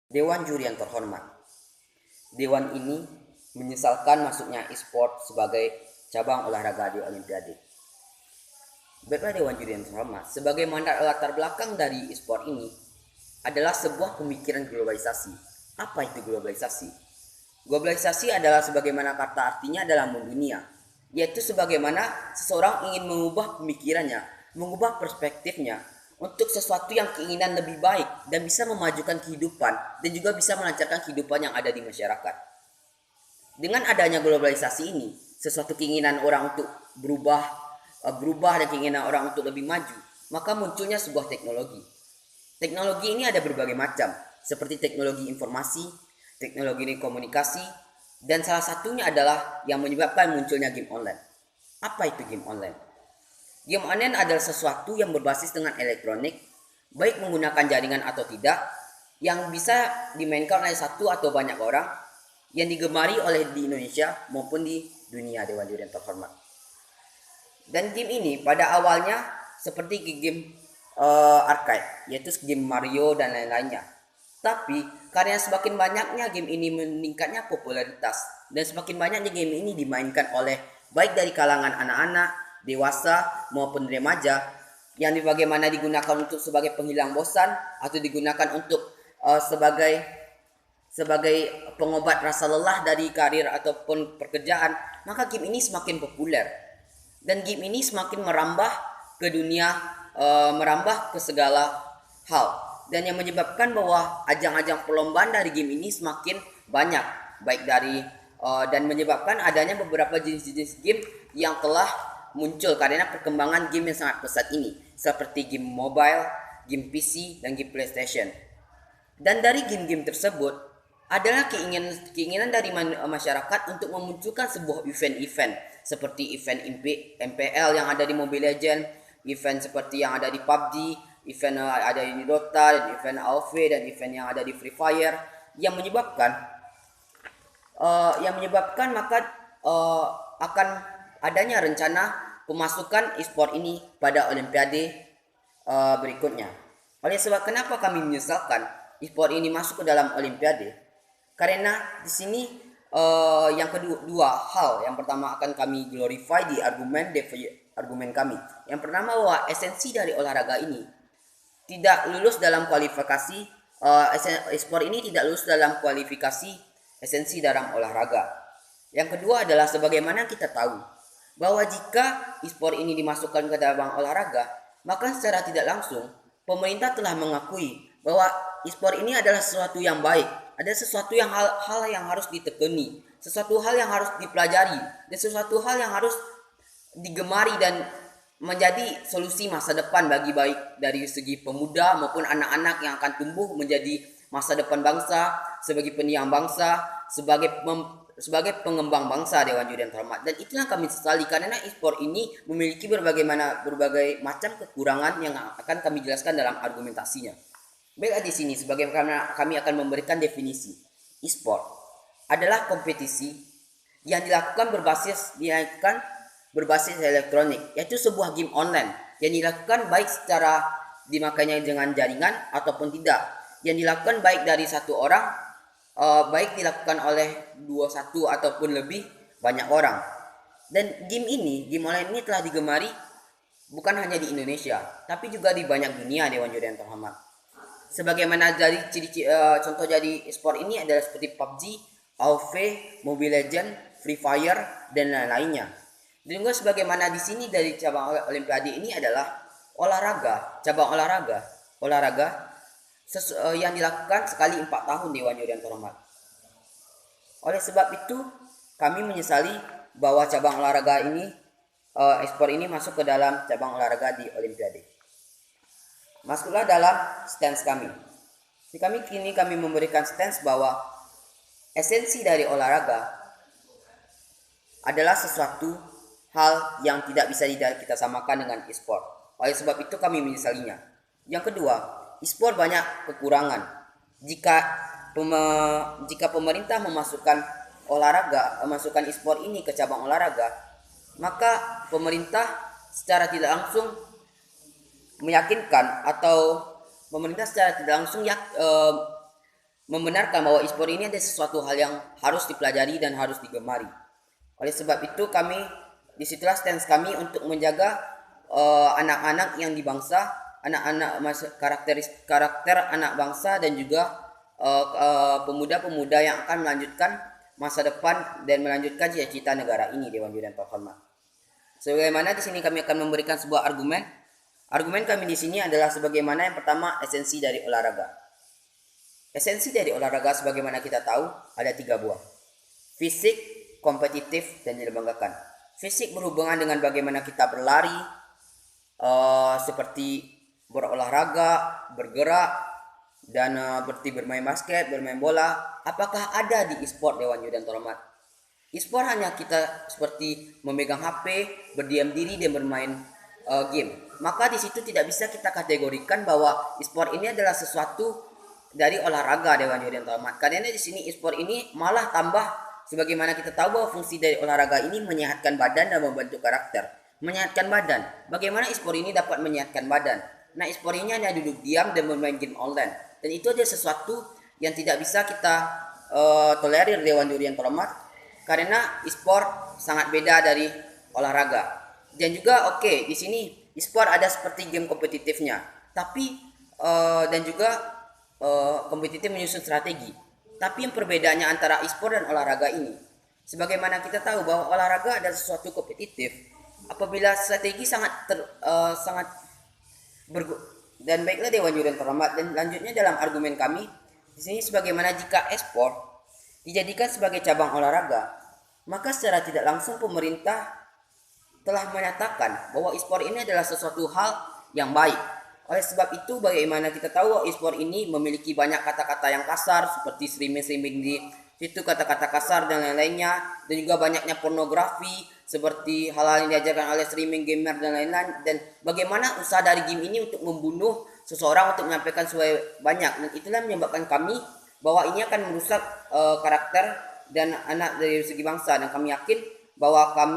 Dewan Juri yang terhormat. Dewan ini menyesalkan masuknya e-sport sebagai cabang olahraga di Olimpiade. Baiklah Dewan Juri yang terhormat, sebagai mandat latar belakang dari e-sport ini adalah sebuah pemikiran globalisasi. Apa itu globalisasi? Globalisasi adalah sebagaimana kata artinya dalam mendunia, yaitu sebagaimana seseorang ingin mengubah pemikirannya, mengubah perspektifnya untuk sesuatu yang keinginan lebih baik dan bisa memajukan kehidupan dan juga bisa melancarkan kehidupan yang ada di masyarakat. Dengan adanya globalisasi ini, sesuatu keinginan orang untuk berubah dan keinginan orang untuk lebih maju, maka munculnya sebuah teknologi. Teknologi ini ada berbagai macam, seperti teknologi informasi, teknologi komunikasi, dan salah satunya adalah yang menyebabkan munculnya game online. Apa itu game online? Game online adalah sesuatu yang berbasis dengan elektronik, baik menggunakan jaringan atau tidak, yang bisa dimainkan oleh satu atau banyak orang, yang digemari oleh di Indonesia maupun di dunia Dewan Juri yang terhormat. Dan game ini pada awalnya seperti game arcade, yaitu game Mario dan lain-lainnya. Tapi karena semakin banyaknya game ini meningkatnya popularitas dan semakin banyaknya game ini dimainkan oleh baik dari kalangan anak-anak, dewasa maupun remaja, yang bagaimana digunakan untuk sebagai penghilang bosan atau digunakan untuk sebagai pengobat rasa lelah dari karir ataupun pekerjaan, maka game ini semakin populer dan game ini semakin merambah ke dunia, merambah ke segala hal, dan yang menyebabkan bahwa ajang-ajang perlombaan dari game ini semakin banyak, baik dari dan menyebabkan adanya beberapa jenis-jenis game yang telah muncul karena perkembangan game yang sangat pesat ini, seperti game mobile, game PC, dan game PlayStation. Dan dari game-game tersebut adalah keinginan dari masyarakat untuk memunculkan sebuah event-event seperti event MPL yang ada di Mobile Legends, event seperti yang ada di PUBG, event ada di Dota, dan event AoV, dan event yang ada di Free Fire, yang menyebabkan maka akan adanya rencana pemasukan e-sport ini pada Olimpiade berikutnya. Oleh sebab kenapa kami menyesalkan e-sport ini masuk ke dalam Olimpiade? Karena di sini yang kedua hal, yang pertama akan kami glorify di argumen kami. Yang pertama bahwa esensi dari olahraga ini tidak lulus dalam kualifikasi, e-sport ini tidak lulus dalam kualifikasi esensi dalam olahraga. Yang kedua adalah sebagaimana kita tahu bahwa jika e-sport ini dimasukkan ke dalam olahraga, maka secara tidak langsung pemerintah telah mengakui bahwa e-sport ini adalah sesuatu yang baik, ada sesuatu yang hal yang harus ditekuni, sesuatu hal yang harus dipelajari, dan sesuatu hal yang harus digemari dan menjadi solusi masa depan bagi baik dari segi pemuda maupun anak-anak yang akan tumbuh menjadi masa depan bangsa, sebagai pendiam bangsa, sebagai pengembang bangsa Dewan Juri yang terhormat. Dan itulah kami sesali karena e-sport ini memiliki berbagai macam kekurangan yang akan kami jelaskan dalam argumentasinya. Baiklah di sini sebagaimana kami akan memberikan definisi. E-sport adalah kompetisi yang dilakukan berbasis elektronik, yaitu sebuah game online yang dilakukan baik secara dimakainya dengan jaringan ataupun tidak, yang dilakukan baik dari satu orang, baik dilakukan oleh satu ataupun lebih banyak orang. Dan game online ini telah digemari bukan hanya di Indonesia, tapi juga di banyak dunia Dewan Juri yang terhormat. Sebagaimana dari contoh jadi e-sport ini adalah seperti PUBG, AoV, Mobile Legends, Free Fire, dan lain-lainnya. Dan juga sebagaimana di sini dari cabang Olimpiade ini adalah cabang olahraga yang dilakukan sekali 4 tahun Dewan Juri yang terhormat. Oleh sebab itu kami menyesali bahwa cabang olahraga ini, e-sport ini masuk ke dalam cabang olahraga di Olimpiade. Masuklah dalam stance kami. Kami memberikan stance bahwa esensi dari olahraga adalah sesuatu hal yang tidak bisa kita samakan dengan e-sport. Oleh sebab itu kami menyesalinya. Yang kedua, e-sport banyak kekurangan. Jika pemerintah memasukkan e-sport ini ke cabang olahraga, maka pemerintah secara tidak langsung meyakinkan atau pemerintah secara tidak langsung membenarkan bahwa e-sport ini ada sesuatu hal yang harus dipelajari dan harus digemari. Oleh sebab itu disitulah stance kami untuk menjaga anak-anak yang di bangsa, anak-anak karakter anak bangsa dan juga pemuda-pemuda yang akan melanjutkan masa depan dan melanjutkan cita-cita negara ini, Dewan Juri yang terhormat. Sebagaimana di sini kami akan memberikan sebuah argumen. Argumen kami di sini adalah sebagaimana yang pertama, esensi dari olahraga. Esensi dari olahraga sebagaimana kita tahu ada 3 buah. Fisik, kompetitif, dan dilembagakan. Fisik berhubungan dengan bagaimana kita berlari, seperti berolahraga, bergerak, dan seperti bermain basket, bermain bola. Apakah ada di e-sport, Dewan Juri yang terhormat? E-sport hanya kita seperti memegang HP, berdiam diri dan bermain game. Maka di situ tidak bisa kita kategorikan bahwa e-sport ini adalah sesuatu dari olahraga, Dewan Juri yang terhormat. Karena di sini e-sport ini malah tambah, sebagaimana kita tahu bahwa fungsi dari olahraga ini menyehatkan badan dan membentuk karakter. Menyehatkan badan. Bagaimana e-sport ini dapat menyehatkan badan? Nah, e-sport ini hanya duduk diam dan bermain game online. Dan itu adalah sesuatu yang tidak bisa kita tolerir, Dewan Juri yang terhormat. Karena e-sport sangat beda dari olahraga. Dan juga di sini e-sport ada seperti game kompetitifnya. Tapi dan juga kompetitif menyusun strategi. Tapi yang perbedaannya antara e-sport dan olahraga ini, sebagaimana kita tahu bahwa olahraga adalah sesuatu kompetitif, apabila strategi dan baiklah Dewan Juri yang terhormat. Dan lanjutnya dalam argumen kami di sini, sebagaimana jika e-sport dijadikan sebagai cabang olahraga, maka secara tidak langsung pemerintah telah menyatakan bahwa e-sport ini adalah sesuatu hal yang baik. Oleh sebab itu, bagaimana kita tahu e-sport ini memiliki banyak kata-kata yang kasar, seperti streaming di situ, kata-kata kasar dan lain-lainnya, dan juga banyaknya pornografi, seperti hal-hal yang diajarkan oleh streaming gamer dan lain-lain. Dan bagaimana usaha dari game ini untuk membunuh seseorang untuk menyampaikan sesuai banyak. Dan itulah menyebabkan kami bahwa ini akan merusak karakter dan anak dari segi bangsa. Dan kami yakin bahwa kami